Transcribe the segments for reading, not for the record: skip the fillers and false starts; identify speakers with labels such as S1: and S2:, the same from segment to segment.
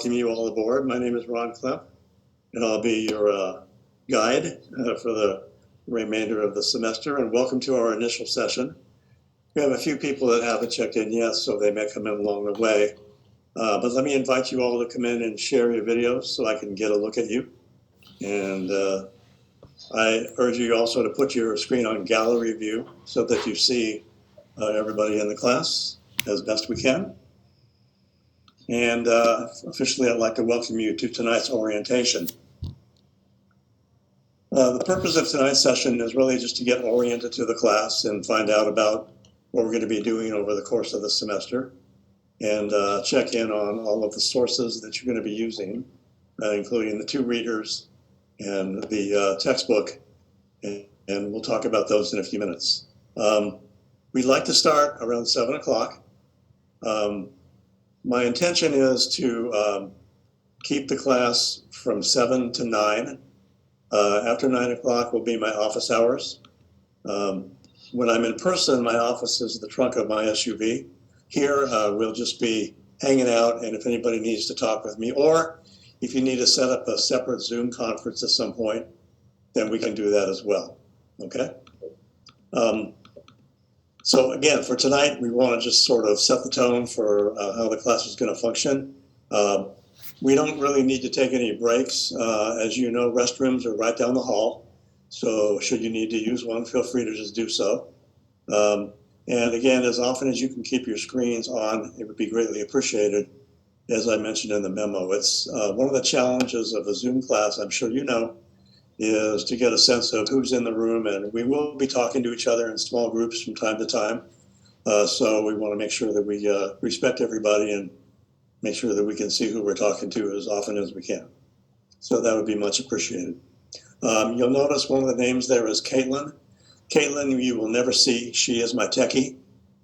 S1: welcome you all aboard. My name is Ron Klepp, and I'll be your guide for the remainder of the semester. And welcome to our initial session. We have a few people that haven't checked in yet, so they may come in along the way. But let me invite you all to come in and share your videos so I can get a look at you. And I urge you also to put your screen on gallery view so that you see everybody in the class as best we can. And officially, I'd like to welcome you to tonight's orientation. The purpose of tonight's session is really just to get oriented to the class and find out about what we're going to be doing over the course of the semester, and check in on all of the sources that you're going to be using, including the two readers and the textbook, and we'll talk about those in a few minutes. We'd like to start around 7 o'clock. My intention is to keep the class from 7 to 9. After 9 o'clock will be my office hours. When I'm in person, my office is the trunk of my SUV. Here, we'll just be hanging out, and if anybody needs to talk with me, or if you need to set up a separate Zoom conference at some point, then we can do that as well, okay? So again, for tonight, we want to just sort of set the tone for how the class is going to function. We don't really need to take any breaks. As you know, restrooms are right down the hall. So should you need to use one, feel free to just do so. And again, as often as you can keep your screens on, it would be greatly appreciated. As I mentioned in the memo, it's one of the challenges of a Zoom class, I'm sure you know, is to get a sense of who's in the room, and we will be talking to each other in small groups from time to time. So we want to make sure that we respect everybody and make sure that we can see who we're talking to as often as we can. So that would be much appreciated. You'll notice one of the names there is Caitlin. Caitlin, you will never see. She is my techie,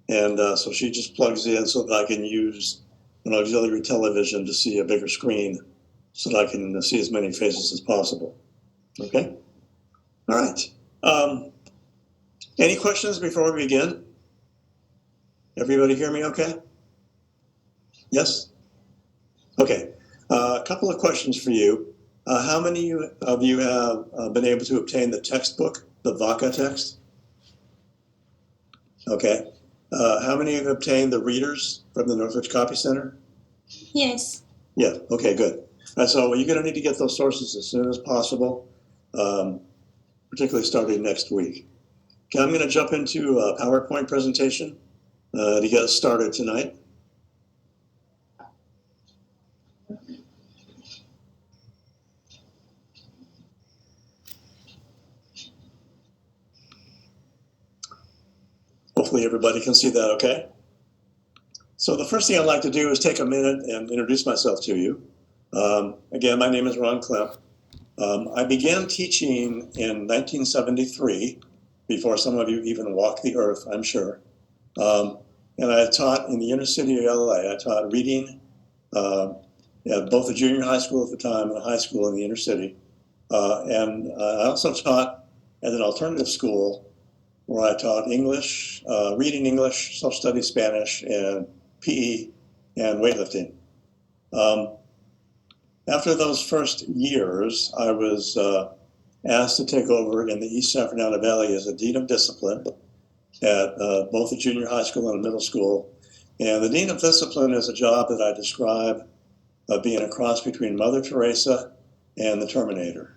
S1: and so she just plugs in so that I can use an auxiliary television to see a bigger screen so that I can see as many faces as possible. Okay? All right. Any questions before we begin? Everybody hear me okay? Yes? Okay. A couple of questions for you. How many of you have been able to obtain the textbook, the VACA text? Okay. How many have obtained the readers from the Northridge Copy Center?
S2: Yes.
S1: Yeah, okay, good. So you're going to need to get those sources as soon as possible, particularly starting next week. Okay, I'm going to jump into a PowerPoint presentation to get us started tonight. Hopefully everybody can see that okay. So the first thing I'd like to do is take a minute and introduce myself to you. Again, my name is Ron Klepp. I began teaching in 1973, before some of you even walked the earth, I'm sure. And I taught in the inner city of LA. I taught reading at both a junior high school at the time and a high school in the inner city. And I also taught at an alternative school where I taught English, reading English, self-study Spanish, and PE and weightlifting. After those first years, I was asked to take over in the East San Fernando Valley as a Dean of Discipline at both the junior high school and the middle school. And the Dean of Discipline is a job that I describe being a cross between Mother Teresa and the Terminator.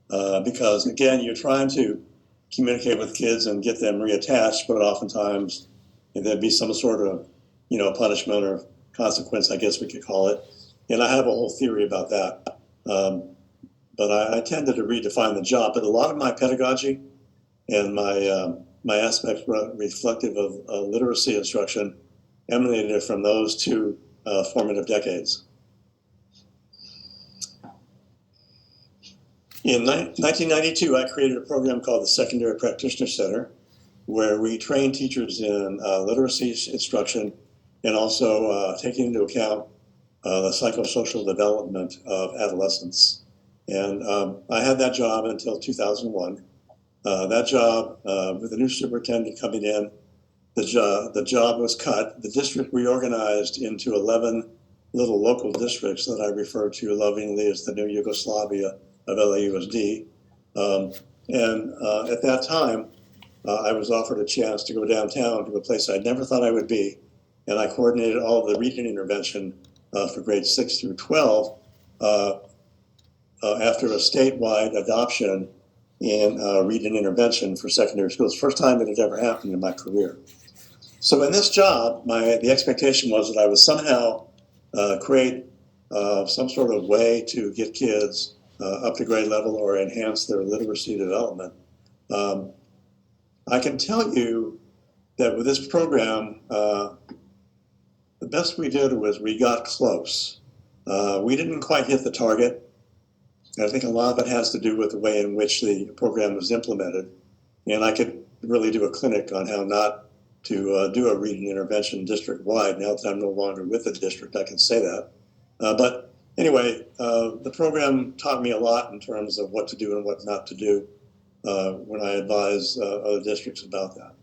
S1: Because again, you're trying to communicate with kids and get them reattached, but oftentimes there'd be some sort of, punishment or consequence, I guess we could call it. And I have a whole theory about that. But I tended to redefine the job. But a lot of my pedagogy and my aspects reflective of literacy instruction emanated from those two formative decades. In 1992, I created a program called the Secondary Practitioner Center, where we train teachers in literacy instruction and also taking into account the psychosocial development of adolescents. And I had that job until 2001. That job, with the new superintendent coming in, the job was cut. The district reorganized into 11 little local districts that I refer to lovingly as the new Yugoslavia of LAUSD. At that time, I was offered a chance to go downtown to a place I never thought I would be, and I coordinated all of the reading intervention for grades 6 through 12 after a statewide adoption in reading intervention for secondary schools. First time it had ever happened in my career. So in this job, the expectation was that I would somehow create some sort of way to get kids up to grade level or enhance their literacy development. I can tell you that with this program, the best we did was we got close. We didn't quite hit the target. And I think a lot of it has to do with the way in which the program was implemented. And I could really do a clinic on how not to do a reading intervention district-wide. Now that I'm no longer with the district, I can say that. But anyway, the program taught me a lot in terms of what to do and what not to do when I advise other districts about that.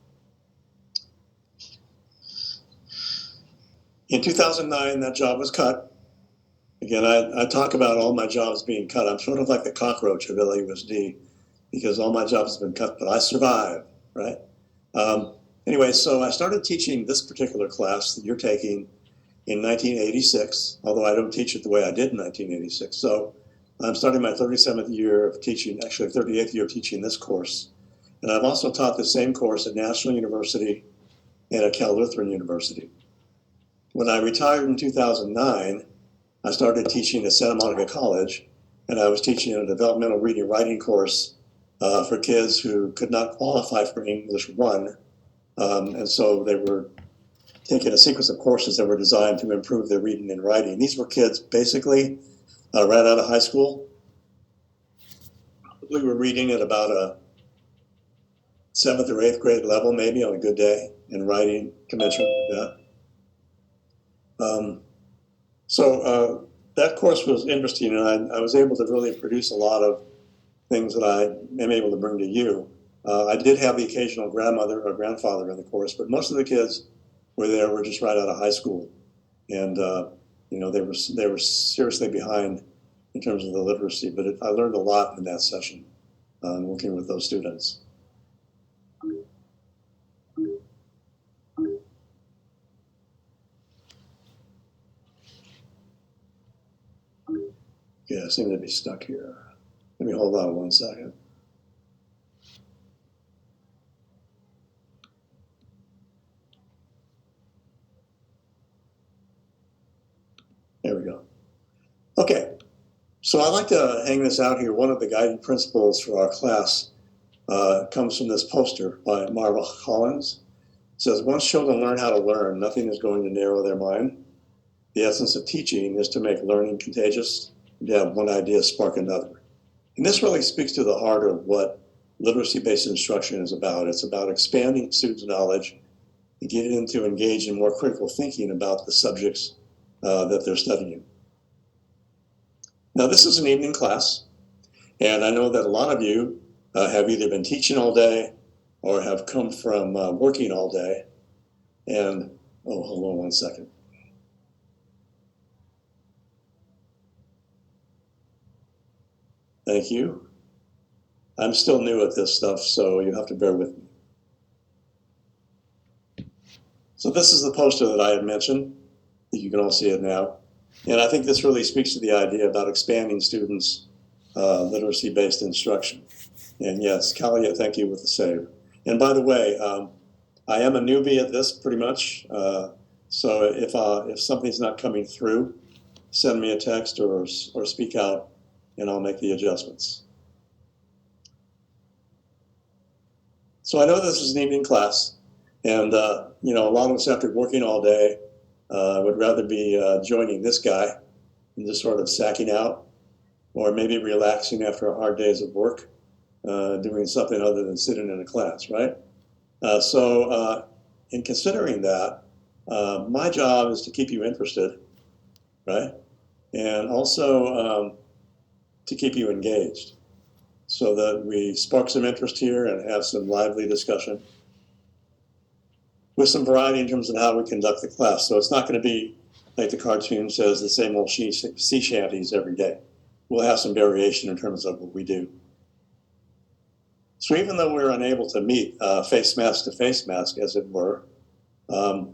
S1: In 2009, that job was cut. Again, I talk about all my jobs being cut. I'm sort of like the cockroach of LAUSD because all my jobs have been cut, but I survived, right? Anyway, so I started teaching this particular class that you're taking in 1986, although I don't teach it the way I did in 1986. So I'm starting my 37th year of teaching, actually 38th year of teaching this course. And I've also taught the same course at National University and at Cal Lutheran University. When I retired in 2009, I started teaching at Santa Monica College, and I was teaching a developmental reading and writing course for kids who could not qualify for English 1. And so they were taking a sequence of courses that were designed to improve their reading and writing. These were kids basically right out of high school. We were reading at about a 7th or 8th grade level, maybe on a good day, and writing commensurate with that. So that course was interesting, and I was able to really produce a lot of things that I am able to bring to you. I did have the occasional grandmother or grandfather in the course, but most of the kids were just right out of high school, and they were seriously behind in terms of the literacy. But I learned a lot in that session, working with those students. Yeah, I seem to be stuck here. Let me hold on 1 second. There we go. Okay, so I like to hang this out here. One of the guiding principles for our class comes from this poster by Marva Collins. It says, once children learn how to learn, nothing is going to narrow their mind. The essence of teaching is to make learning contagious, and to have one idea spark another. And this really speaks to the heart of what literacy-based instruction is about. It's about expanding students' knowledge and getting them to engage in more critical thinking about the subjects that they're studying. Now, this is an evening class, and I know that a lot of you have either been teaching all day or have come from working all day. And, oh, hold on 1 second. Thank you. I'm still new at this stuff, so you have to bear with me. So this is the poster that I had mentioned. You can all see it now. And I think this really speaks to the idea about expanding students' literacy-based instruction. And yes, Kalia, thank you with the save. And by the way, I am a newbie at this pretty much. So if something's not coming through, send me a text or speak out, and I'll make the adjustments. So I know this is an evening class, and a lot of us after working all day would rather be joining this guy and just sort of sacking out, or maybe relaxing after hard days of work, doing something other than sitting in a class, right? So in considering that, my job is to keep you interested, right? And also to keep you engaged so that we spark some interest here and have some lively discussion with some variety in terms of how we conduct the class. So it's not going to be like the cartoon says, the same old sea shanties every day. We'll have some variation in terms of what we do. So even though we're unable to meet face mask to face mask, as it were, we'll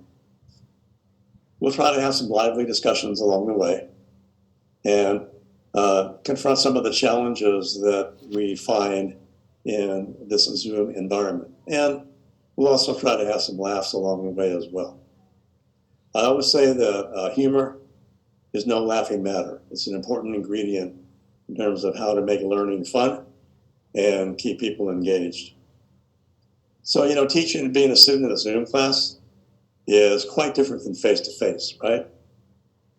S1: try to have some lively discussions along the way and confront some of the challenges that we find in this Zoom environment. And we'll also try to have some laughs along the way as well. I always say that humor is no laughing matter. It's an important ingredient in terms of how to make learning fun and keep people engaged. So, you know, teaching and being a student in a Zoom class is quite different than face-to-face, right?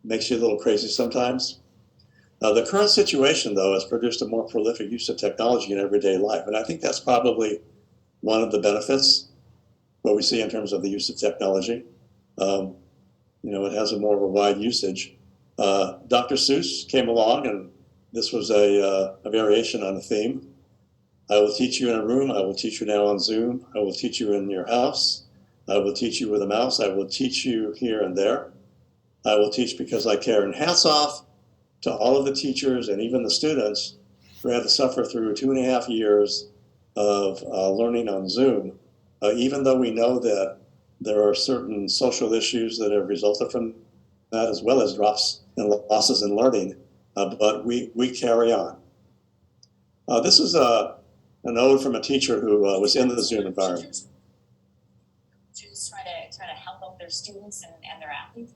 S1: Makes you a little crazy sometimes. The current situation, though, has produced a more prolific use of technology in everyday life. And I think that's probably one of the benefits, what we see in terms of the use of technology. You know, it has a more of a wide usage. Dr. Seuss came along, and this was a variation on a theme. I will teach you in a room. I will teach you now on Zoom. I will teach you in your house. I will teach you with a mouse. I will teach you here and there. I will teach because I care. And hats off to all of the teachers and even the students who had to suffer through 2.5 years of learning on Zoom, even though we know that there are certain social issues that have resulted from that, as well as drops and losses in learning, but we carry on. This is an ode from a teacher who was in the Zoom environment.
S2: Teachers try to help out their students and their athletes.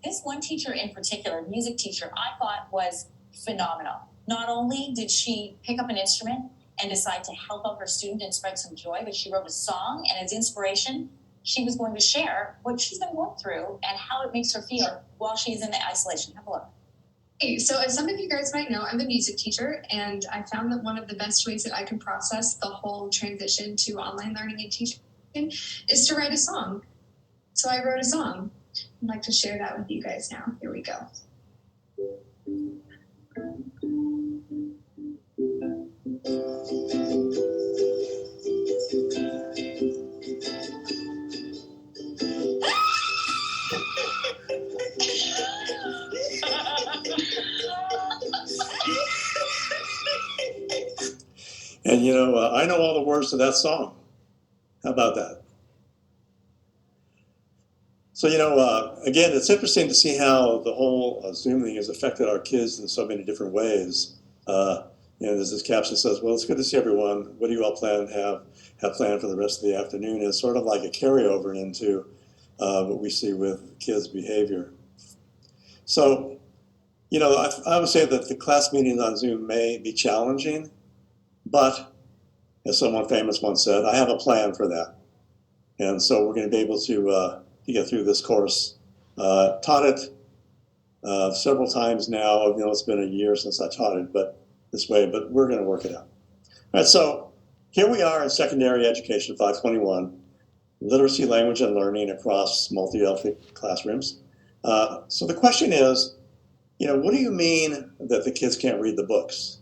S2: This one teacher in particular, music teacher, I thought was phenomenal. Not only did she pick up an instrument and decide to help out her student and spread some joy, but she wrote a song, and as inspiration, she was going to share what she's been going through and how it makes her feel while she's in the isolation. Have a look.
S3: Hey, so as some of you guys might know, I'm a music teacher, and I found that one of the best ways that I can process the whole transition to online learning and teaching is to write a song. So I wrote a song. I'd like to share that with you guys now. Here we go.
S1: And you know, I know all the words to that song. How about that? So, you know, again, it's interesting to see how the whole Zoom thing has affected our kids in so many different ways. And as this caption says, well, it's good to see everyone. What do you all have planned for the rest of the afternoon? It's sort of like a carryover into what we see with kids' behavior. So, you know, I would say that the class meetings on Zoom may be challenging, but as someone famous once said, I have a plan for that. And so we're going to be able to get through this course. Taught it several times now. You know, it's been a year since I taught it, but this way, but we're going to work it out. All right, so here we are in Secondary Education 521, Literacy, Language, and Learning across multi-ethnic classrooms. So the question is, you know, what do you mean that the kids can't read the books,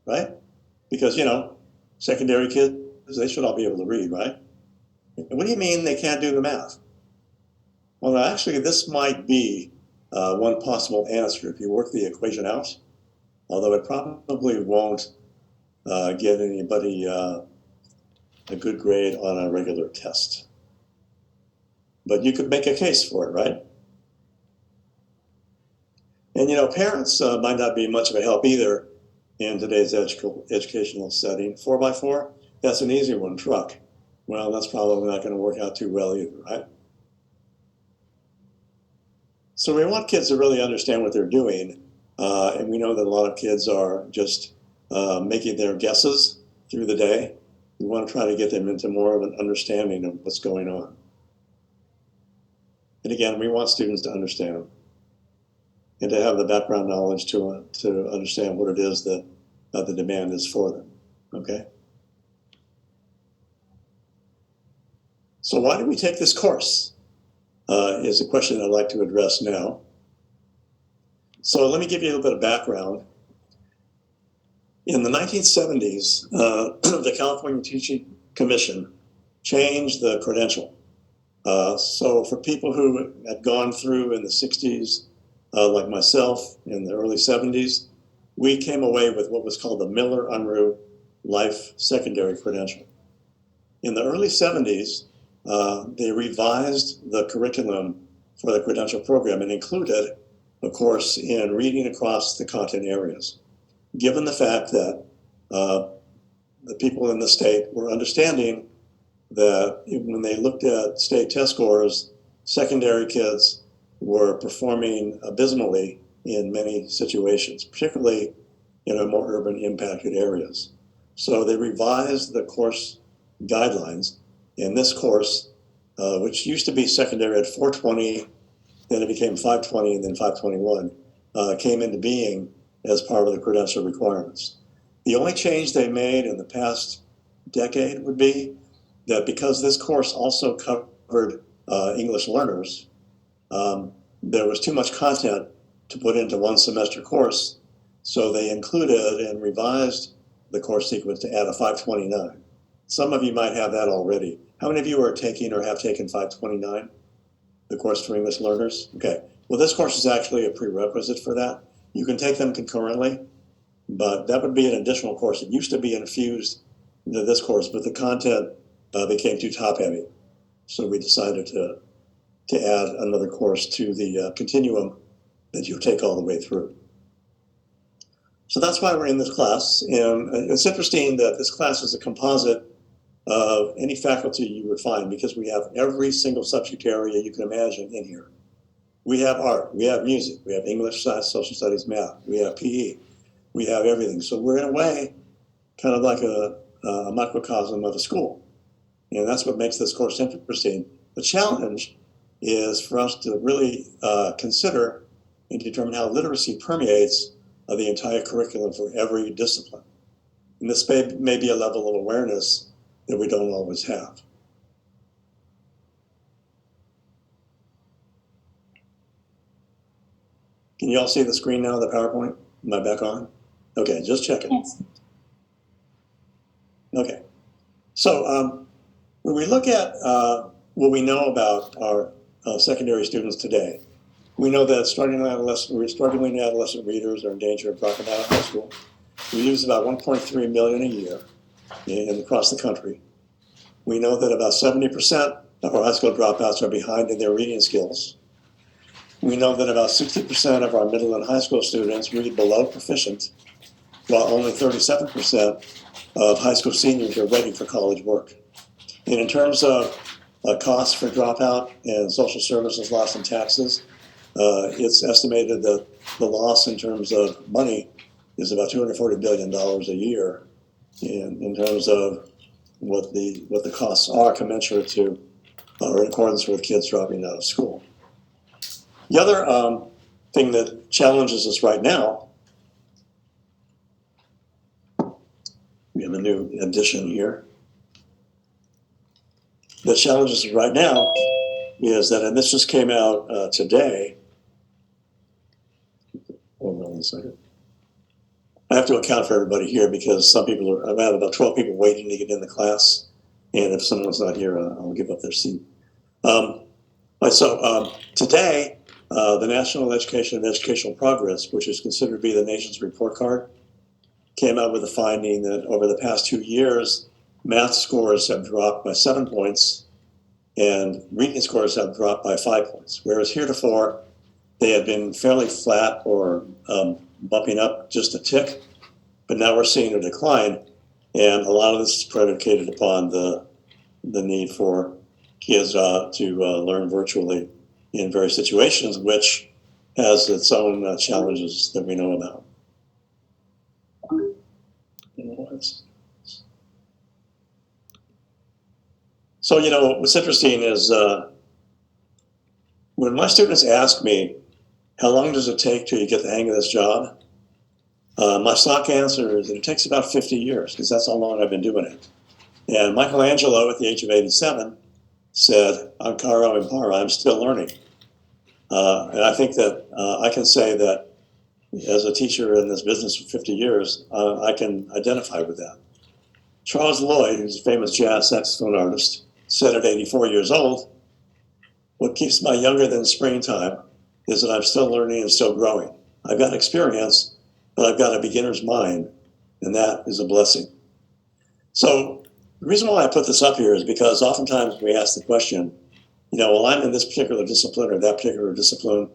S1: right? Because, you know, secondary kids, they should all be able to read, right? And what do you mean they can't do the math? Well, actually, this might be one possible answer if you work the equation out, although it probably won't get anybody a good grade on a regular test. But you could make a case for it, right? And, you know, parents might not be much of a help either in today's educational setting. 4x4, that's an easy one. Truck, well, that's probably not going to work out too well either, right? So we want kids to really understand what they're doing, and we know that a lot of kids are just making their guesses through the day. We want to try to get them into more of an understanding of what's going on. And again, we want students to understand and to have the background knowledge to understand what it is that the demand is for them, okay? So why do we take this course is the question I'd like to address now. So let me give you a little bit of background. In the 1970s, the California Teaching Commission changed the credential So for people who had gone through in the 60s, like myself in the early 70s, we came away with what was called the Miller-Unruh Life Secondary Credential. In the early 70s, they revised the curriculum for the credential program and included a course in reading across the content areas. Given the fact that the people in the state were understanding that when they looked at state test scores, secondary kids were performing abysmally in many situations, particularly in our more urban impacted areas. So they revised the course guidelines, and this course, which used to be secondary at 420, then it became 520, and then 521, came into being as part of the credential requirements. The only change they made in the past decade would be that because this course also covered English learners, there was too much content to put into one semester course, so they included and revised the course sequence to add a 529. Some of you might have that already. How many of you are taking or have taken 529, the course for English learners? Okay, well this course is actually a prerequisite for that. You can take them concurrently, but that would be an additional course. It used to be infused into this course, but the content became too top heavy. So we decided to add another course to the continuum that you take all the way through. So that's why we're in this class. And it's interesting that this class is a composite of any faculty you would find, because we have every single subject area you can imagine in here. We have art, we have music, we have English, science, social studies, math, we have PE, we have everything. So we're in a way kind of like a microcosm of a school. And that's what makes this course interesting. The challenge is for us to really consider and determine how literacy permeates the entire curriculum for every discipline. And this may be a level of awareness that we don't always have. Can you all see the screen now, the PowerPoint? Am I back on? Okay, just checking.
S2: Yes.
S1: Okay, so when we look at what we know about our secondary students today, we know that struggling adolescent readers are in danger of dropping out of high school. We lose about 1.3 million a year across the country. We know that about 70% of our high school dropouts are behind in their reading skills. We know that about 60% of our middle and high school students read below proficient, while only 37% of high school seniors are ready for college work. And in terms of costs for dropout and social services loss and taxes, it's estimated that the loss in terms of money is about $240 billion a year in terms of what the costs are commensurate to or in accordance with kids dropping out of school. The other thing that challenges us right now, we have a new addition here, that challenges us right now is that, and this just came out today, hold on a second. I have to account for everybody here because some people I have about 12 people waiting to get in the class. And if someone's not here, I'll give up their seat. Today, the National Education and Educational Progress, which is considered to be the nation's report card, came out with a finding that over the past 2 years, math scores have dropped by 7 points and reading scores have dropped by 5 points. Whereas heretofore, they had been fairly flat or bumping up just a tick, but now we're seeing a decline, and a lot of this is predicated upon the need for kids to learn virtually in various situations, which has its own challenges that we know about. So, what's interesting is when my students ask me, how long does it take till you get the hang of this job? My stock answer is that it takes about 50 years, because that's how long I've been doing it. And Michelangelo, at the age of 87, said, "Ancora impara," I'm still learning. And I think that I can say that as a teacher in this business for 50 years, I can identify with that. Charles Lloyd, who's a famous jazz saxophone artist, said at 84 years old What keeps my younger than springtime is that I'm still learning and still growing. I've got experience, but I've got a beginner's mind, and that is a blessing. So the reason why I put this up here is because oftentimes we ask the question, well, I'm in this particular discipline or that particular discipline,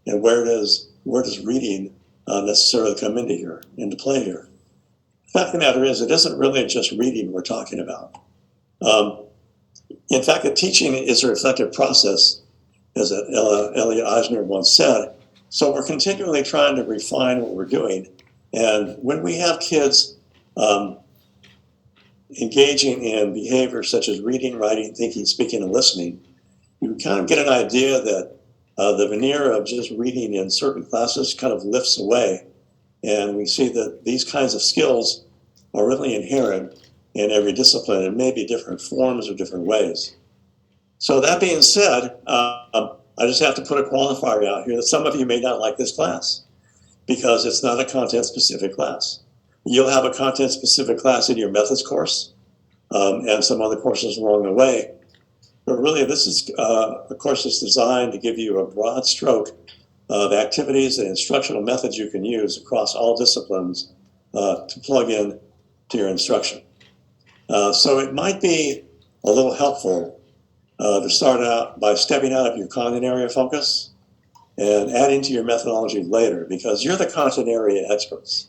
S1: and where does reading necessarily come into play here? The fact of the matter is, it isn't really just reading we're talking about. In fact, the teaching is a reflective process, as Elliot Eisner once said. So we're continually trying to refine what we're doing. And when we have kids engaging in behaviors such as reading, writing, thinking, speaking, and listening, you kind of get an idea that the veneer of just reading in certain classes kind of lifts away. And we see that these kinds of skills are really inherent in every discipline and maybe different forms or different ways. So that being said, I just have to put a qualifier out here that some of you may not like this class because it's not a content-specific class. You'll have a content-specific class in your methods course and some other courses along the way. But really, this is a course that's designed to give you a broad stroke of activities and instructional methods you can use across all disciplines to plug in to your instruction. So it might be a little helpful to start out by stepping out of your content area focus and adding to your methodology later, because you're the content area experts.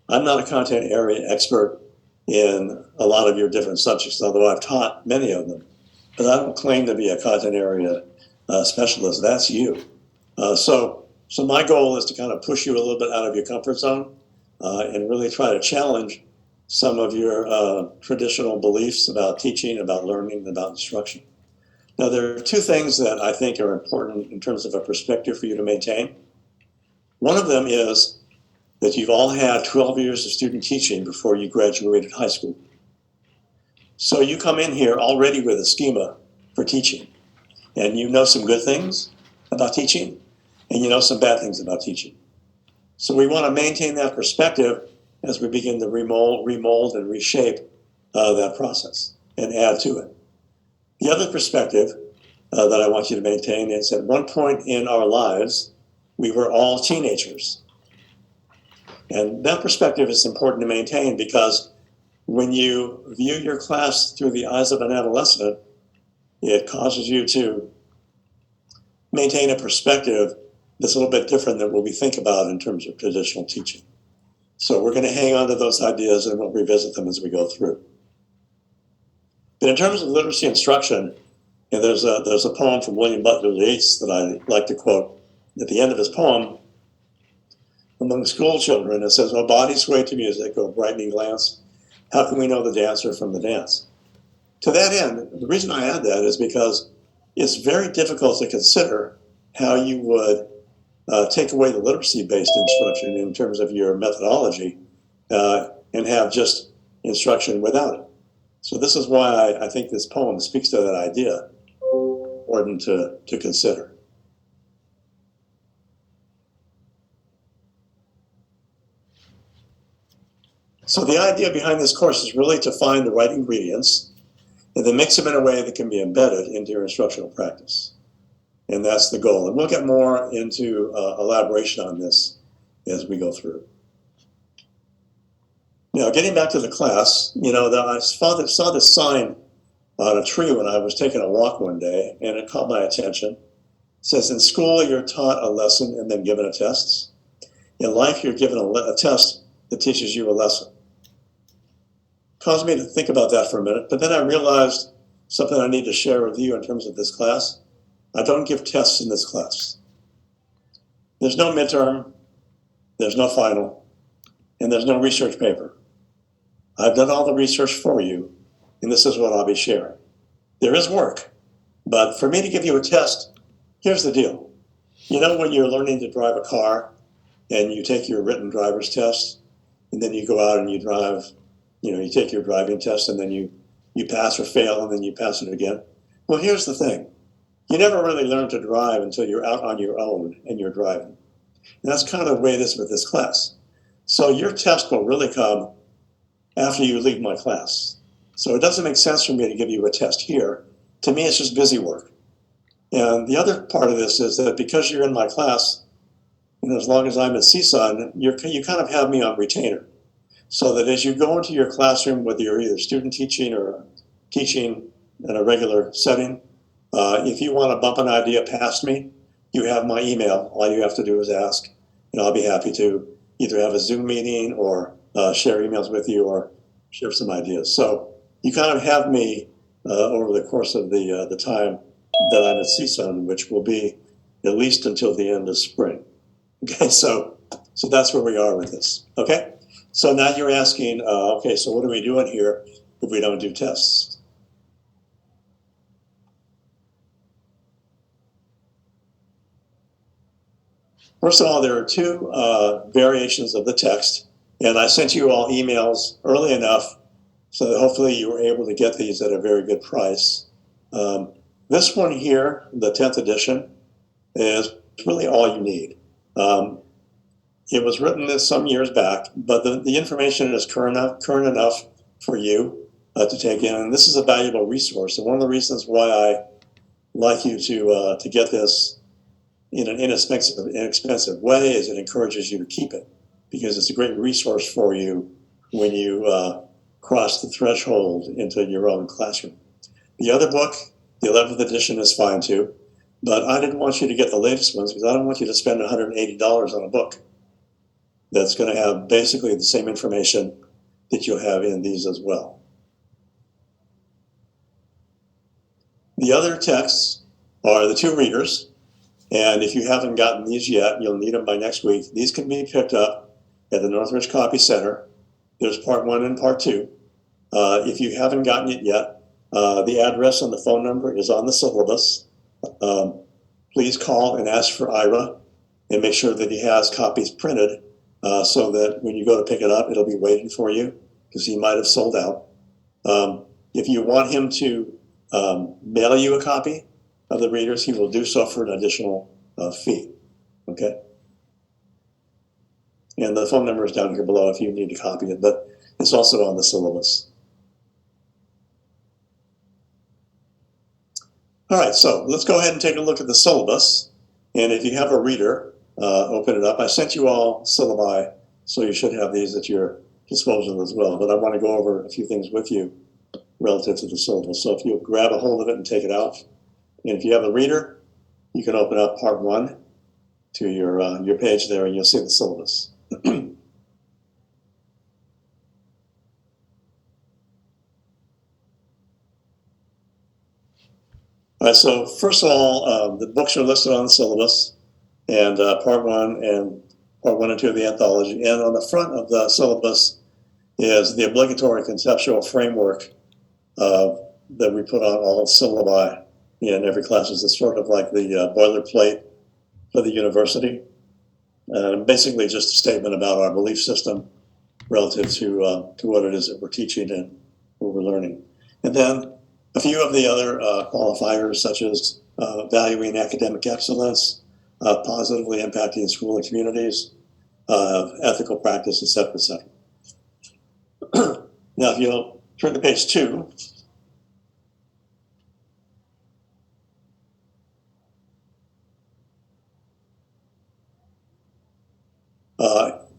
S1: I'm not a content area expert in a lot of your different subjects, although I've taught many of them. But I don't claim to be a content area specialist. That's you. So my goal is to kind of push you a little bit out of your comfort zone and really try to challenge some of your traditional beliefs about teaching, about learning, about instruction. Now, there are two things that I think are important in terms of a perspective for you to maintain. One of them is that you've all had 12 years of student teaching before you graduated high school. So you come in here already with a schema for teaching, and you know some good things about teaching, and you know some bad things about teaching. So we want to maintain that perspective as we begin to remold and reshape that process and add to it. The other perspective that I want you to maintain is at one point in our lives, we were all teenagers. And that perspective is important to maintain because when you view your class through the eyes of an adolescent, it causes you to maintain a perspective that's a little bit different than what we think about in terms of traditional teaching. So we're going to hang on to those ideas and we'll revisit them as we go through. But in terms of literacy instruction, there's a poem from William Butler Yeats that I like to quote at the end of his poem. Among school children, it says, "Oh, bodies sway to music, oh, brightening glance. How can we know the dancer from the dance?" To that end, the reason I add that is because it's very difficult to consider how you would take away the literacy-based instruction in terms of your methodology and have just instruction without it. So this is why I think this poem speaks to that idea, important to consider. So the idea behind this course is really to find the right ingredients and then mix them in a way that can be embedded into your instructional practice. And that's the goal. And we'll get more into elaboration on this as we go through. Now, getting back to the class, I saw this sign on a tree when I was taking a walk one day, and it caught my attention. It says, "In school, you're taught a lesson and then given a test. In life, you're given a test that teaches you a lesson." Caused me to think about that for a minute, but then I realized something I need to share with you in terms of this class. I don't give tests in this class. There's no midterm, there's no final, and there's no research paper. I've done all the research for you, and this is what I'll be sharing. There is work, but for me to give you a test, here's the deal. When you're learning to drive a car and you take your written driver's test, and then you go out and you drive, you take your driving test, and then you pass or fail, and then you pass it again. Well, here's the thing. You never really learn to drive until you're out on your own and you're driving. And that's kind of the way it is with this class. So your test will really come after you leave my class. So it doesn't make sense for me to give you a test here. To me, it's just busy work. And the other part of this is that because you're in my class, as long as I'm at CSUN, you kind of have me on retainer. So that as you go into your classroom, whether you're either student teaching or teaching in a regular setting, if you want to bump an idea past me, you have my email. All you have to do is ask, and I'll be happy to either have a Zoom meeting or share emails with you or share some ideas. So you kind of have me over the course of the time that I'm at CSUN, which will be at least until the end of spring. Okay, so that's where we are with this. Okay, so now you're asking, okay, so what are we doing here if we don't do tests? First of all, there are two variations of the text, and I sent you all emails early enough so that hopefully you were able to get these at a very good price. This one here, the 10th edition, is really all you need. It was written some years back, but the information is current enough for you to take in. And this is a valuable resource. And one of the reasons why I like you to get this in an inexpensive way is it encourages you to keep it, because it's a great resource for you when you cross the threshold into your own classroom. The other book, the 11th edition, is fine too, but I didn't want you to get the latest ones because I don't want you to spend $180 on a book that's going to have basically the same information that you'll have in these as well. The other texts are the two readers, and if you haven't gotten these yet, you'll need them by next week. These can be picked up at the Northridge Copy Center. There's part 1 and part 2. If you haven't gotten it yet, the address and the phone number is on the syllabus. Please call and ask for Ira and make sure that he has copies printed so that when you go to pick it up, it'll be waiting for you because he might have sold out. If you want him to mail you a copy of the readers, he will do so for an additional fee. Okay? And the phone number is down here below if you need to copy it, but it's also on the syllabus. All right, so let's go ahead and take a look at the syllabus. And if you have a reader, open it up. I sent you all syllabi, so you should have these at your disposal as well. But I want to go over a few things with you relative to the syllabus. So if you grab a hold of it and take it out, and if you have a reader, you can open up part 1 to your page there, and you'll see the syllabus. All right, so first of all, the books are listed on the syllabus, and part 1 and 2 of the anthology. And on the front of the syllabus is the obligatory conceptual framework that we put on all syllabi in every class. It's sort of like the boilerplate for the university. Basically just a statement about our belief system relative to what it is that we're teaching and what we're learning. And then a few of the other qualifiers, such as valuing academic excellence, positively impacting school and communities, ethical practice, et cetera, et cetera. Now, if you'll turn to page 2,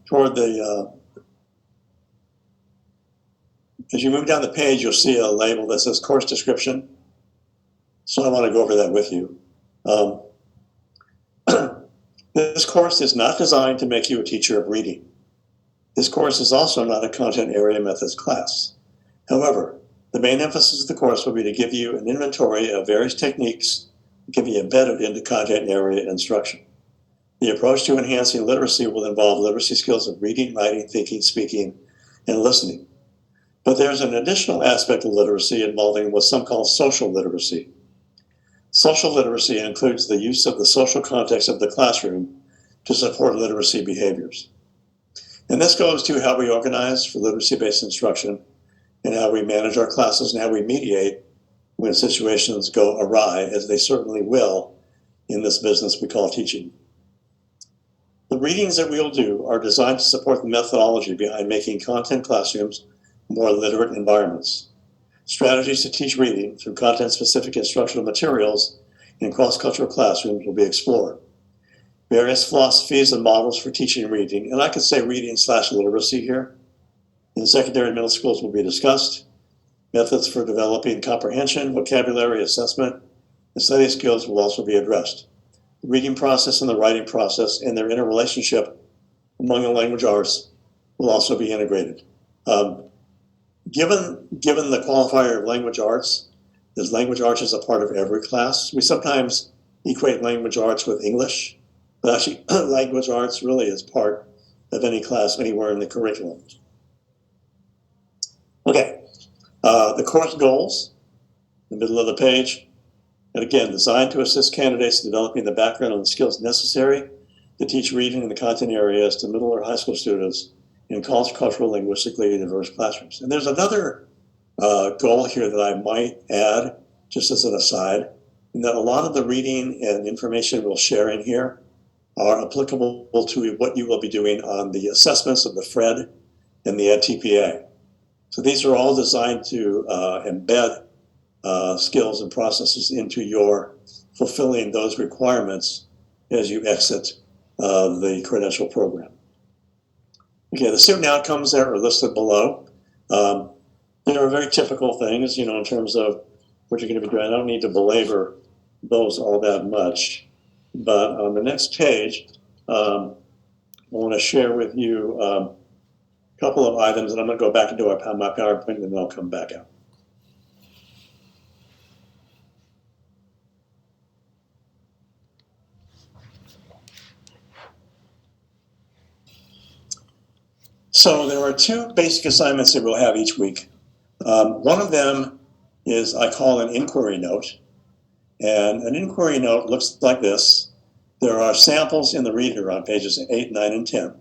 S1: toward the, as you move down the page, you'll see a label that says course description. So I want to go over that with you. This course is not designed to make you a teacher of reading. This course is also not a content area methods class. However, the main emphasis of the course will be to give you an inventory of various techniques that can be embedded into content area instruction. The approach to enhancing literacy will involve literacy skills of reading, writing, thinking, speaking, and listening. But there's an additional aspect of literacy involving what some call social literacy. Social literacy includes the use of the social context of the classroom to support literacy behaviors. And this goes to how we organize for literacy-based instruction and how we manage our classes and how we mediate when situations go awry, as they certainly will in this business we call teaching. The readings that we'll do are designed to support the methodology behind making content classrooms more literate environments. Strategies to teach reading through content-specific instructional materials in cross-cultural classrooms will be explored. Various philosophies and models for teaching reading, and I could say reading/literacy here, in secondary and middle schools will be discussed. Methods for developing comprehension, vocabulary, assessment, and study skills will also be addressed. The reading process and the writing process and their interrelationship among the language arts will also be integrated. Given the qualifier of language arts, there's language arts as a part of every class. We sometimes equate language arts with English, but actually language arts really is part of any class anywhere in the curriculum. Okay, the course goals, in the middle of the page, and again, designed to assist candidates in developing the background and the skills necessary to teach reading in the content areas to middle or high school students in cultural, linguistically diverse classrooms. And there's another goal here that I might add, just as an aside, in that a lot of the reading and information we'll share in here are applicable to what you will be doing on the assessments of the FRED and the EdTPA. So these are all designed to embed skills and processes into your fulfilling those requirements as you exit the credential program. Okay, the student outcomes there are listed below. There are very typical things, in terms of what you're going to be doing. I don't need to belabor those all that much. But on the next page, I want to share with you a couple of items, and I'm going to go back into my PowerPoint, and then I'll come back out. So there are two basic assignments that we'll have each week. One of them is I call an inquiry note. And an inquiry note looks like this. There are samples in the reader on pages 8, 9, and 10.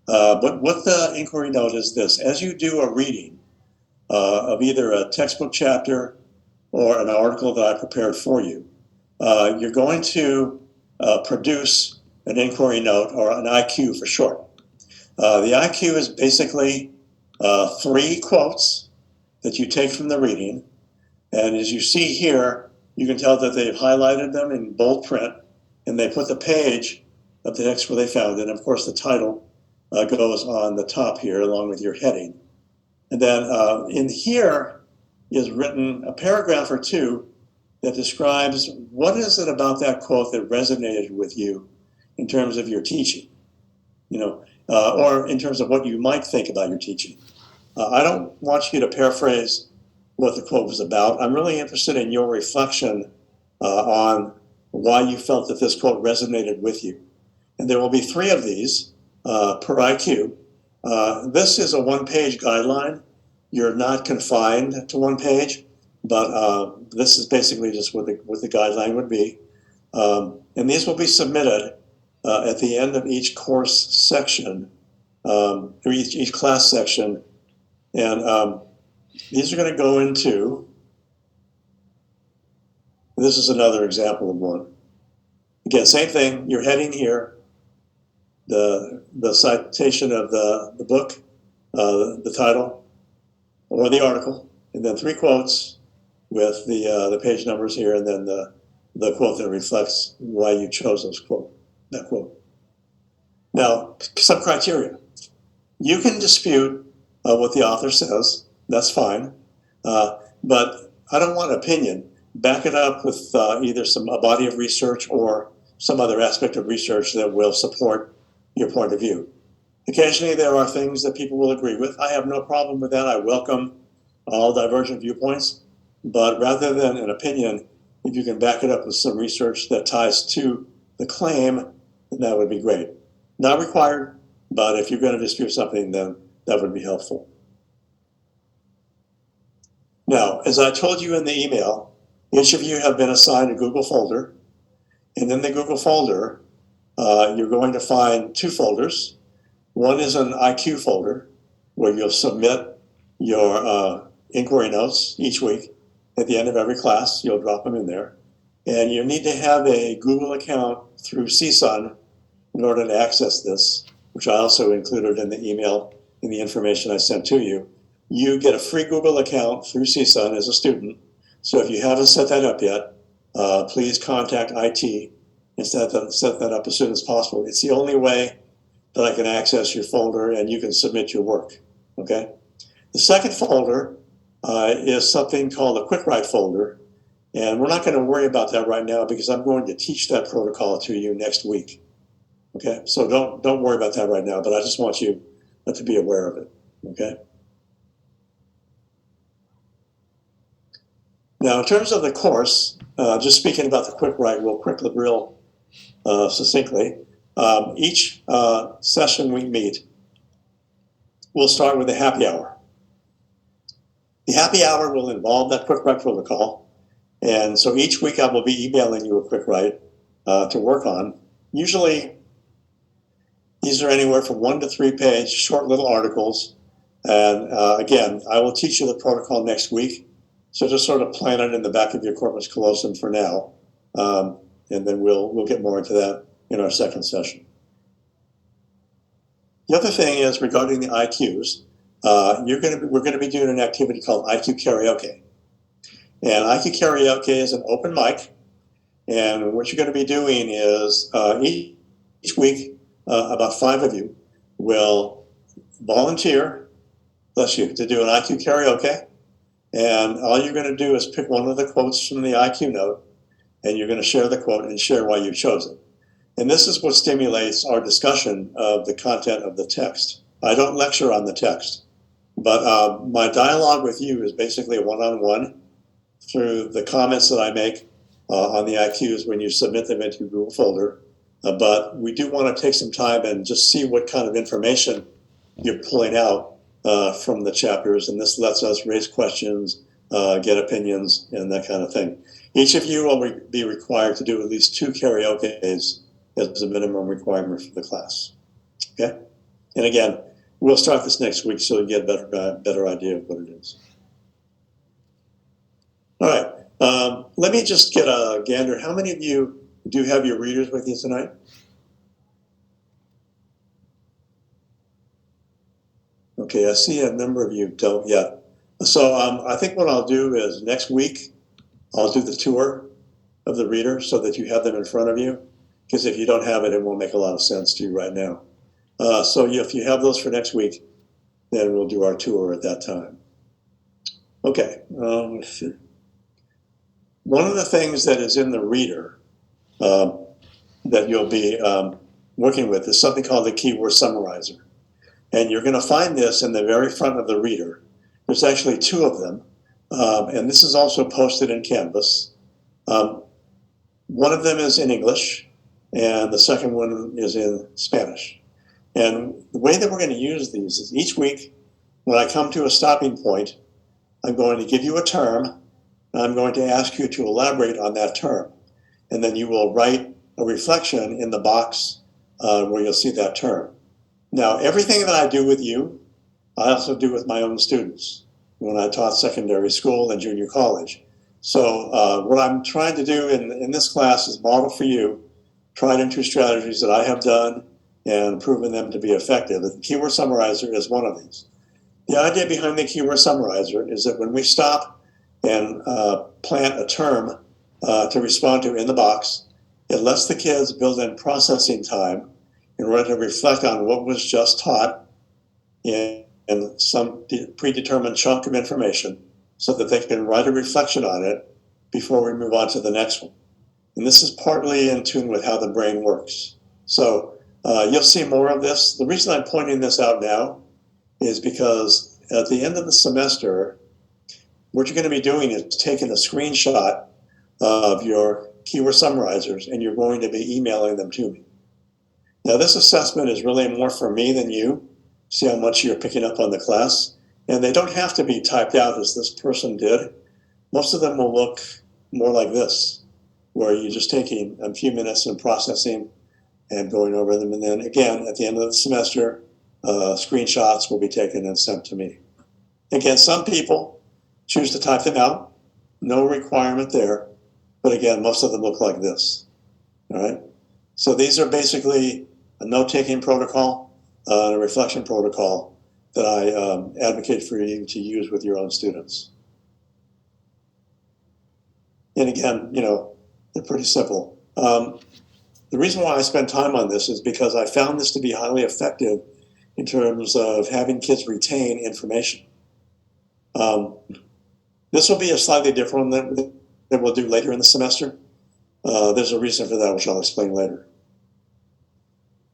S1: But what the inquiry note is this. As you do a reading of either a textbook chapter or an article that I prepared for you, you're going to produce an inquiry note, or an IQ for short. The IQ is basically 3 quotes that you take from the reading. And as you see here, you can tell that they've highlighted them in bold print, and they put the page of the text where they found it. And of course, the title goes on the top here along with your heading. And then in here is written a paragraph or two that describes what is it about that quote that resonated with you in terms of your teaching, or in terms of what you might think about your teaching. I don't want you to paraphrase what the quote was about. I'm really interested in your reflection on why you felt that this quote resonated with you. And there will be 3 of these per IQ. This is a 1-page guideline. You're not confined to 1 page, but this is basically just what the guideline would be. And these will be submitted at the end of each course section, or each class section. And these are going to go into, this is another example of one. Again, same thing, your heading here, the citation of the book, the title, or the article, and then 3 quotes with the page numbers here, and then the quote that reflects why you chose that quote. Now, some criteria. You can dispute what the author says. That's fine. But I don't want opinion. Back it up with either a body of research or some other aspect of research that will support your point of view. Occasionally there are things that people will agree with. I have no problem with that. I welcome all divergent viewpoints. But rather than an opinion, if you can back it up with some research that ties to the claim, then that would be great. Not required, but if you're going to dispute something, then that would be helpful. Now, as I told you in the email, each of you have been assigned a Google folder. And in the Google folder, you're going to find 2 folders. One is an IQ folder where you'll submit your inquiry notes each week. At the end of every class, you'll drop them in there. And you need to have a Google account through CSUN in order to access this, which I also included in the email in the information I sent to you. You get a free Google account through CSUN as a student. So if you haven't set that up yet, please contact IT and set that up as soon as possible. It's the only way that I can access your folder and you can submit your work, okay? The second folder is something called a Quick Write folder, and we're not going to worry about that right now because I'm going to teach that protocol to you next week, okay? So don't worry about that right now, but I just want you to be aware of it, okay? Now, in terms of the course, just speaking about the Quick Write real succinctly, each session we meet, we'll start with a happy hour. The happy hour will involve that Quick Write protocol, and so each week I will be emailing you a Quick Write to work on. Usually, these are anywhere from 1 to 3 page, short little articles, and again, I will teach you the protocol next week. So just sort of plan it in the back of your corpus callosum for now, and then we'll get more into that in our second session. The other thing is regarding the IQs, we're going to be doing an activity called IQ Karaoke, and IQ Karaoke is an open mic, and what you're going to be doing is each week about 5 of you will volunteer, bless you, to do an IQ Karaoke. And all you're going to do is pick one of the quotes from the IQ note, and you're going to share the quote and share why you chose it. And this is what stimulates our discussion of the content of the text. I don't lecture on the text, but my dialogue with you is basically a one-on-one through the comments that I make on the IQs when you submit them into Google folder. But we do want to take some time and just see what kind of information you're pulling out from the chapters, and this lets us raise questions, get opinions, and that kind of thing. Each of you will be required to do at least 2 karaokes as a minimum requirement for the class. Okay? And again, we'll start this next week so you get a better idea of what it is. All right. Let me just get a gander. How many of you do have your readers with you tonight? Okay, I see a number of you don't yet. So I think what I'll do is next week, I'll do the tour of the reader so that you have them in front of you. Because if you don't have it, it won't make a lot of sense to you right now. So if you have those for next week, then we'll do our tour at that time. Okay. Let's see. One of the things that is in the reader that you'll be working with is something called the Keyword Summarizer. And you're going to find this in the very front of the reader. There's actually 2 of them. And this is also posted in Canvas. One of them is in English, and the second one is in Spanish. And the way that we're going to use these is each week, when I come to a stopping point, I'm going to give you a term, and I'm going to ask you to elaborate on that term. And then you will write a reflection in the box where you'll see that term. Now, everything that I do with you, I also do with my own students when I taught secondary school and junior college. So what I'm trying to do in this class is model for you tried and true strategies that I have done and proven them to be effective. The Keyword Summarizer is one of these. The idea behind the Keyword Summarizer is that when we stop and plant a term to respond to in the box, it lets the kids build in processing time in order to reflect on what was just taught in some predetermined chunk of information so that they can write a reflection on it before we move on to the next one. And this is partly in tune with how the brain works. So you'll see more of this. The reason I'm pointing this out now is because at the end of the semester, what you're going to be doing is taking a screenshot of your keyword summarizers and you're going to be emailing them to me. Now, this assessment is really more for me than you. See how much you're picking up on the class. And they don't have to be typed out as this person did. Most of them will look more like this, where you're just taking a few minutes and processing and going over them. And then again, at the end of the semester, screenshots will be taken and sent to me. Again, some people choose to type them out. No requirement there. But again, most of them look like this. All right. So these are basically a note-taking protocol, a reflection protocol that I advocate for you to use with your own students. And again, They're pretty simple. The reason why I spend time on this is because I found this to be highly effective in terms of having kids retain information. This will be a slightly different one that we'll do later in the semester. There's a reason for that, which I'll explain later.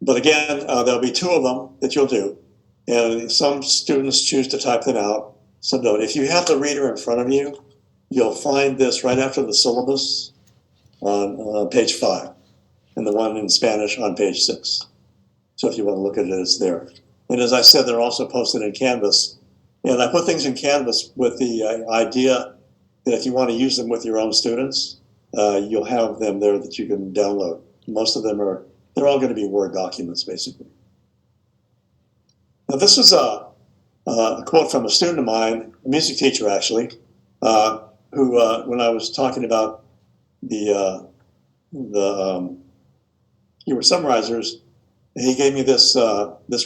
S1: But again, there'll be 2 of them that you'll do. And some students choose to type them out. So note, if you have the reader in front of you, you'll find this right after the syllabus on page 5, and the one in Spanish on page 6. So if you want to look at it, it's there. And as I said, they're also posted in Canvas. And I put things in Canvas with the idea that if you want to use them with your own students, you'll have them there that you can download. Most of them they're all going to be Word documents, basically. Now, this is a quote from a student of mine, a music teacher actually, who, when I was talking about the keyword summarizers, he gave me this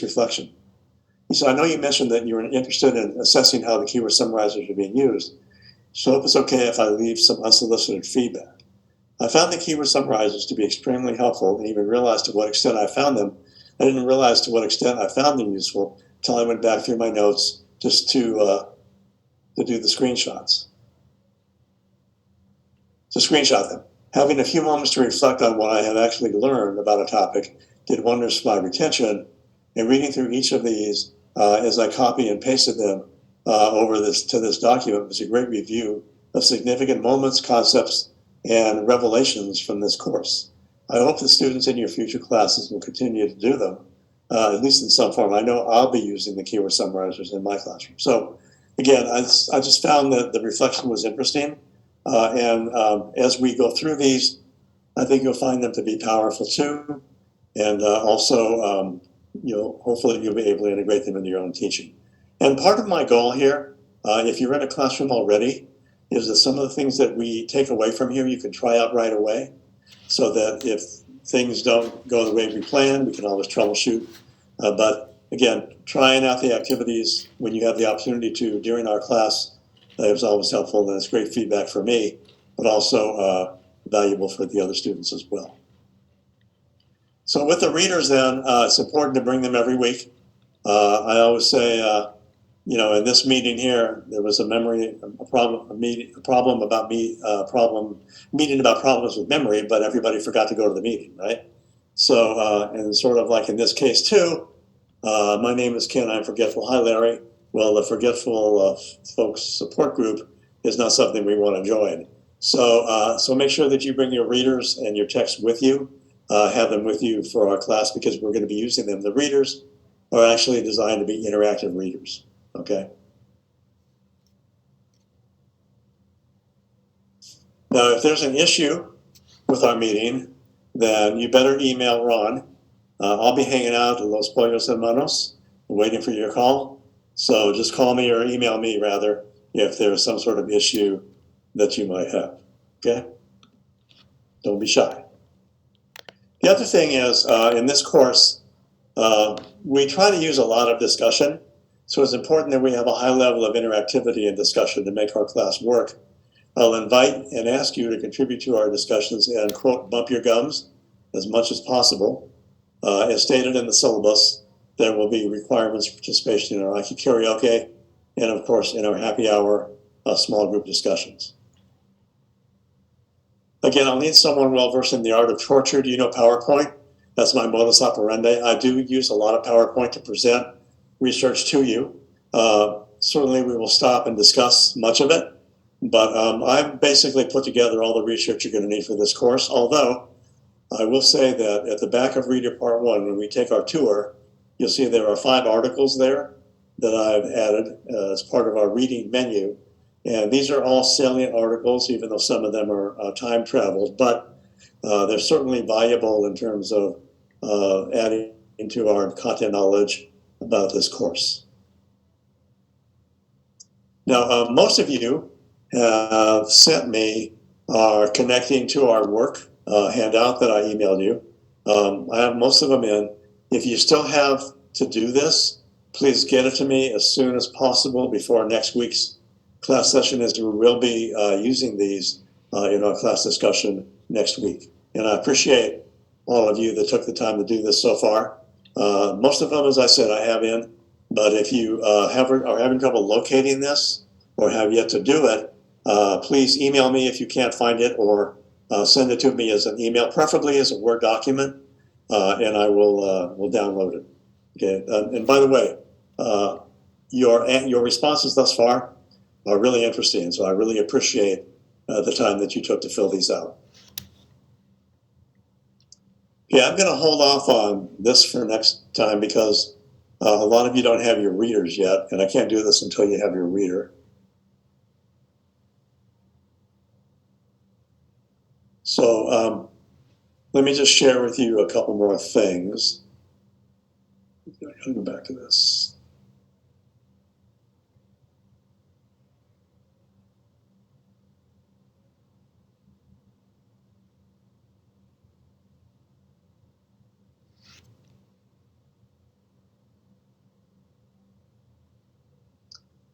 S1: reflection. He said, I know you mentioned that you were interested in assessing how the keyword summarizers are being used, so I hope it's okay if I leave some unsolicited feedback. I found the keyword summarizers to be extremely helpful and even realized to what extent I found them. I didn't realize to what extent I found them useful until I went back through my notes just to do the screenshots. To screenshot them. Having a few moments to reflect on what I have actually learned about a topic did wonders for my retention, and reading through each of these as I copy and pasted them to this document was a great review of significant moments, concepts, and revelations from this course. I hope the students in your future classes will continue to do them, at least in some form. I know I'll be using the keyword summarizers in my classroom. So again, I just found that the reflection was interesting. And as we go through these, I think you'll find them to be powerful too. And also, hopefully you'll be able to integrate them into your own teaching. And part of my goal here, if you're in a classroom already, is that some of the things that we take away from here, you can try out right away, so that if things don't go the way we plan, we can always troubleshoot. But again, trying out the activities when you have the opportunity to during our class is always helpful, and it's great feedback for me, but also valuable for the other students as well. So with the readers then, it's important to bring them every week. I always say, in this meeting here, there was a meeting about problems with memory, but everybody forgot to go to the meeting, right? So, and sort of like in this case too, my name is Ken, I'm forgetful. Hi, Larry. Well, the forgetful folks support group is not something we want to join. So, so make sure that you bring your readers and your text with you, have them with you for our class, because we're going to be using them. The readers are actually designed to be interactive readers. Okay. Now, if there's an issue with our meeting, then you better email Ron. I'll be hanging out at Los Pollos Hermanos, waiting for your call. So just call me or email me, rather, if there's some sort of issue that you might have. Okay? Don't be shy. The other thing is, in this course, we try to use a lot of discussion. So it's important that we have a high level of interactivity and discussion to make our class work. I'll invite and ask you to contribute to our discussions and, quote, bump your gums as much as possible. As stated in the syllabus, there will be requirements for participation in our IQ karaoke and, of course, in our happy hour small group discussions. Again, I'll need someone well-versed in the art of torture. Do you know PowerPoint? That's my modus operandi. I do use a lot of PowerPoint to present research to you. Certainly we will stop and discuss much of it, but I've basically put together all the research you're going to need for this course, although I will say that at the back of Reader Part 1, when we take our tour, you'll see there are 5 articles there that I've added as part of our reading menu, and these are all salient articles, even though some of them are time traveled, but they're certainly valuable in terms of adding into our content knowledge about this course. Now, most of you have sent me our connecting to our work handout that I emailed you. I have most of them in. If you still have to do this, please get it to me as soon as possible before next week's class session, as we will be using these in our class discussion next week. And I appreciate all of you that took the time to do this so far. Most of them, as I said, I have in, but if you are having trouble locating this or have yet to do it, please email me if you can't find it, or send it to me as an email, preferably as a Word document, and I will download it. Okay. And by the way, your responses thus far are really interesting, so I really appreciate the time that you took to fill these out. Yeah, I'm going to hold off on this for next time because a lot of you don't have your readers yet, and I can't do this until you have your reader. So let me just share with you a couple more things. I'll go back to this.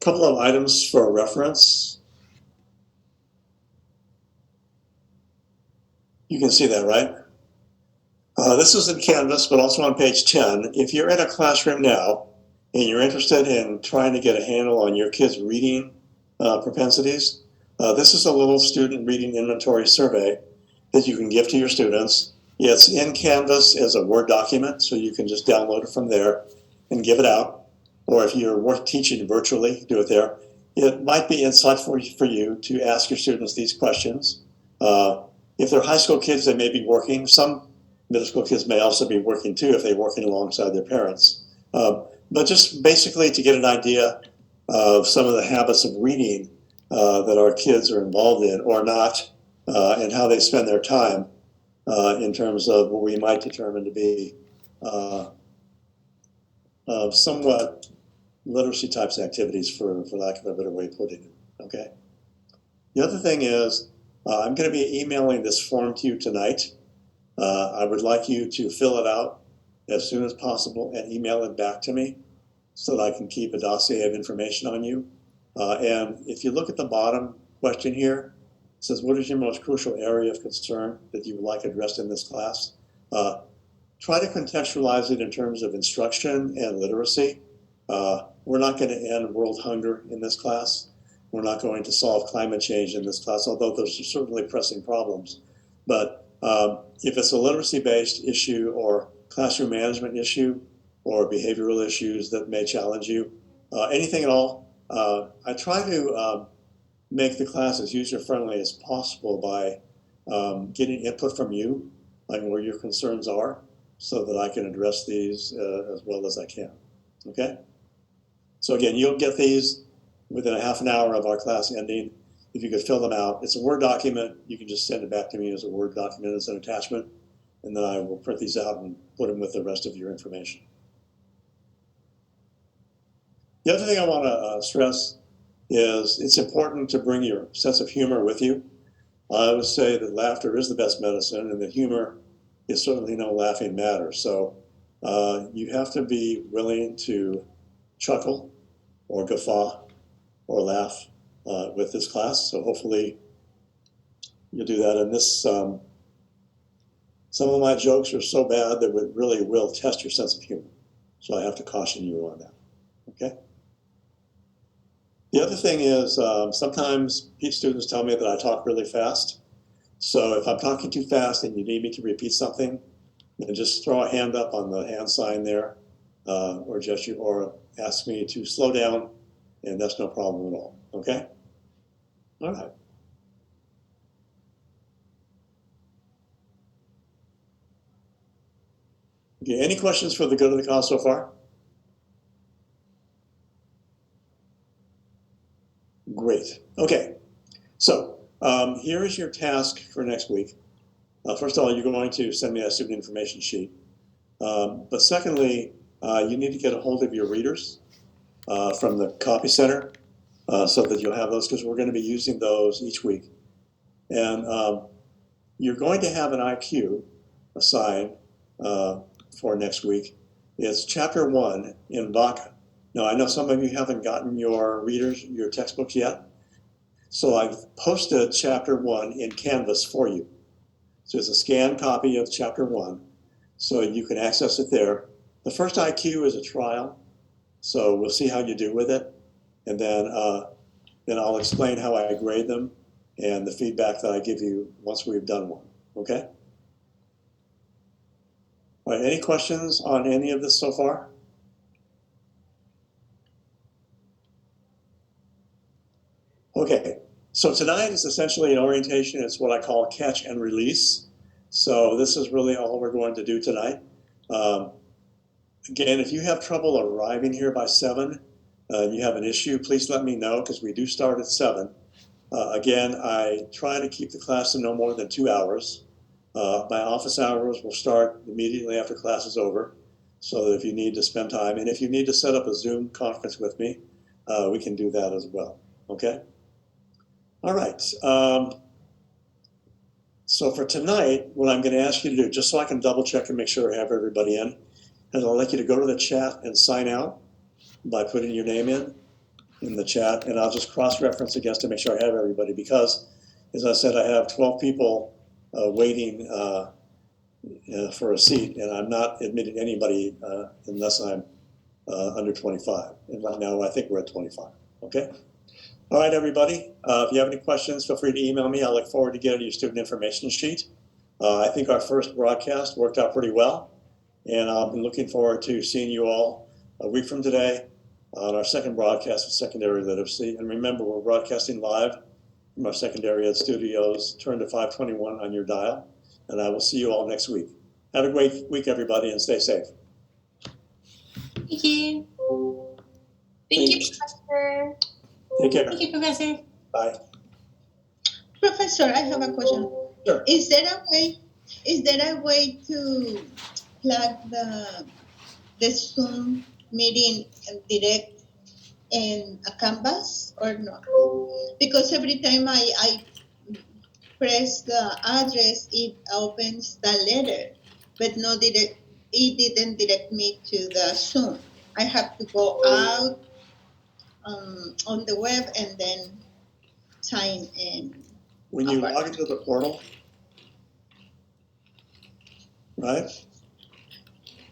S1: Couple of items for reference. You can see that, right? This is in Canvas, but also on page 10. If you're in a classroom now and you're interested in trying to get a handle on your kids' reading propensities, this is a little student reading inventory survey that you can give to your students. It's in Canvas as a Word document, so you can just download it from there and give it out. Or if you're teaching virtually, do it there. It might be insightful for you to ask your students these questions. If they're high school kids, they may be working. Some middle school kids may also be working too if they're working alongside their parents. But just basically to get an idea of some of the habits of reading that our kids are involved in or not, and how they spend their time in terms of what we might determine to be somewhat literacy types activities, for lack of a better way of putting it. Okay. The other thing is, I'm going to be emailing this form to you tonight. I would like you to fill it out as soon as possible and email it back to me so that I can keep a dossier of information on you. And if you look at the bottom question here, it says, what is your most crucial area of concern that you would like addressed in this class? Try to contextualize it in terms of instruction and literacy. We're not going to end world hunger in this class. We're not going to solve climate change in this class, although those are certainly pressing problems. But if it's a literacy-based issue or classroom management issue or behavioral issues that may challenge you, anything at all, I try to make the class as user-friendly as possible by getting input from you on where your concerns are so that I can address these as well as I can. Okay? So again, you'll get these within a half an hour of our class ending. If you could fill them out, it's a Word document. You can just send it back to me as a Word document as an attachment, and then I will print these out and put them with the rest of your information. The other thing I want to stress is it's important to bring your sense of humor with you. I would say that laughter is the best medicine, and that humor is certainly no laughing matter. So you have to be willing to chuckle or guffaw or laugh with this class. So hopefully you'll do that. And this, some of my jokes are so bad that it really will test your sense of humor. So I have to caution you on that. Okay? The other thing is sometimes students tell me that I talk really fast. So if I'm talking too fast and you need me to repeat something, then just throw a hand up on the hand sign there, or gesture, or ask me to slow down, and that's no problem at all. Okay? All right. Okay, any questions for the good of the cause so far? Great. Okay, so here is your task for next week. First of all, you're going to send me a student information sheet. But secondly, you need to get a hold of your readers from the Copy Center so that you'll have those, because we're going to be using those each week. And you're going to have an IQ assigned for next week. It's Chapter 1 in Vaca. Now, I know some of you haven't gotten your readers, your textbooks yet. So I've posted Chapter 1 in Canvas for you. So it's a scanned copy of chapter 1, so you can access it there. The first IQ is a trial, so we'll see how you do with it, and then I'll explain how I grade them and the feedback that I give you once we've done one. Okay? All right, any questions on any of this so far? Okay, so tonight is essentially an orientation. It's what I call catch and release. So this is really all we're going to do tonight. Again, if you have trouble arriving here by 7, and you have an issue, please let me know because we do start at 7. Again, I try to keep the class to no more than 2 hours. My office hours will start immediately after class is over, so that if you need to spend time, and if you need to set up a Zoom conference with me, we can do that as well. Okay? All right. So for tonight, what I'm going to ask you to do, just so I can double check and make sure I have everybody in, is I'll let you to go to the chat and sign out by putting your name in the chat, and I'll just cross-reference against to make sure I have everybody because, as I said, I have 12 people waiting for a seat, and I'm not admitting anybody unless I'm under 25. And right now, I think we're at 25. Okay? All right, everybody. If you have any questions, feel free to email me. I look forward to getting your student information sheet. I think our first broadcast worked out pretty well, and I'll be looking forward to seeing you all a week from today on our second broadcast of Secondary Literacy. And remember, we're broadcasting live from our Secondary Ed studios. Turn to 521 on your dial, and I will see you all next week. Have a great week, everybody, and stay safe.
S4: Thank you.
S2: Thank you, Professor.
S1: Take care.
S4: Thank you, Professor.
S1: Bye.
S5: Professor, I have a question.
S1: Sure.
S5: Is there a way to plug the Zoom meeting direct in a Canvas or not? Because every time I press the address, it opens the letter, but it didn't direct me to the Zoom. I have to go out on the web and then sign in.
S1: When you log into the portal, right?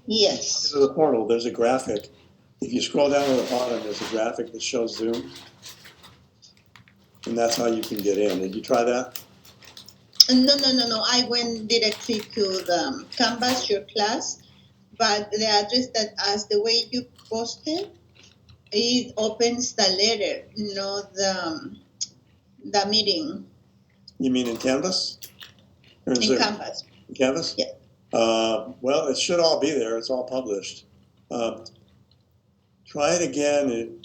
S5: Yes.
S1: To the portal, there's a graphic. If you scroll down to the bottom, there's a graphic that shows Zoom. And that's how you can get in. Did you try that?
S5: No. I went directly to the Canvas, your class, but the address that as the way you posted, it opens the letter, not the meeting
S1: You mean in Canvas? Or
S5: in
S1: Zoom?
S5: Canvas.
S1: In Canvas?
S5: Yeah.
S1: Well, it should all be there. It's all published. Try it again.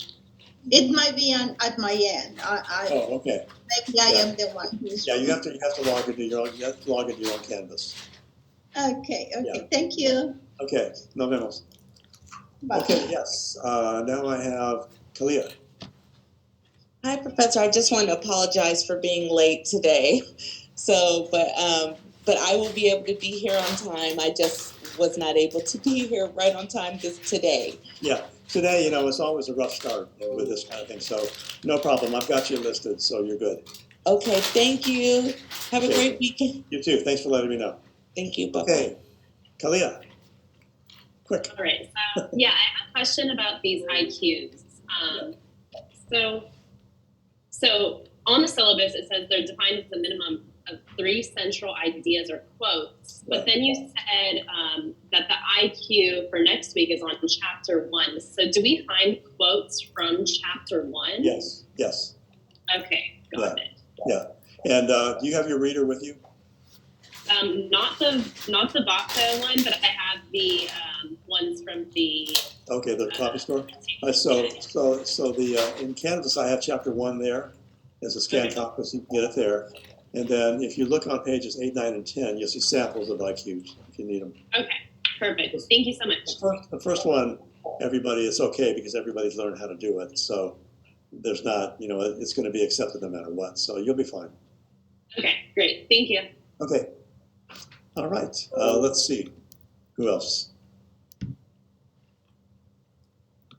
S5: It might be at my end.
S1: Oh, okay.
S5: Maybe I am the one who's.
S1: Yeah, you have to log into your own. You have to log into your own Canvas.
S5: Okay.
S1: Yeah.
S5: Thank you.
S1: Okay. No vemos.
S5: Bye.
S1: Okay. Yes. Now I have Kalia.
S4: Hi, Professor. I just want to apologize for being late today. But I will be able to be here on time. I just was not able to be here right on time today.
S1: Yeah. Today, it's always a rough start with this kind of thing. So no problem. I've got you listed, so you're good.
S4: Okay. Thank you. Have a
S1: Okay.
S4: great weekend.
S1: You too. Thanks for letting me know.
S4: Thank you. Bye-bye.
S1: Okay. Kalia. Quick.
S6: All right. So, yeah, I have a question about these IQs. So on the syllabus, it says they're defined as a minimum of 3 central ideas or quotes. But then you said that the IQ for next week is on chapter 1. So do we find quotes from chapter 1?
S1: Yes.
S6: Okay, got it.
S1: Yeah. And do you have your reader with you?
S6: Not the Baka one, but I have the ones from the.
S1: Okay, the copy store. So the in Canvas, I have chapter 1 there. There's a scan copy, so you can get it there. And then if you look on pages 8, 9, and 10, you'll see samples of IQs if you need them.
S6: Okay, perfect. Thank you so much.
S1: The first one, everybody, it's okay because everybody's learned how to do it. So there's not, it's going to be accepted no matter what. So you'll be fine.
S6: Okay, great. Thank you.
S1: Okay. All right. Let's see. Who else?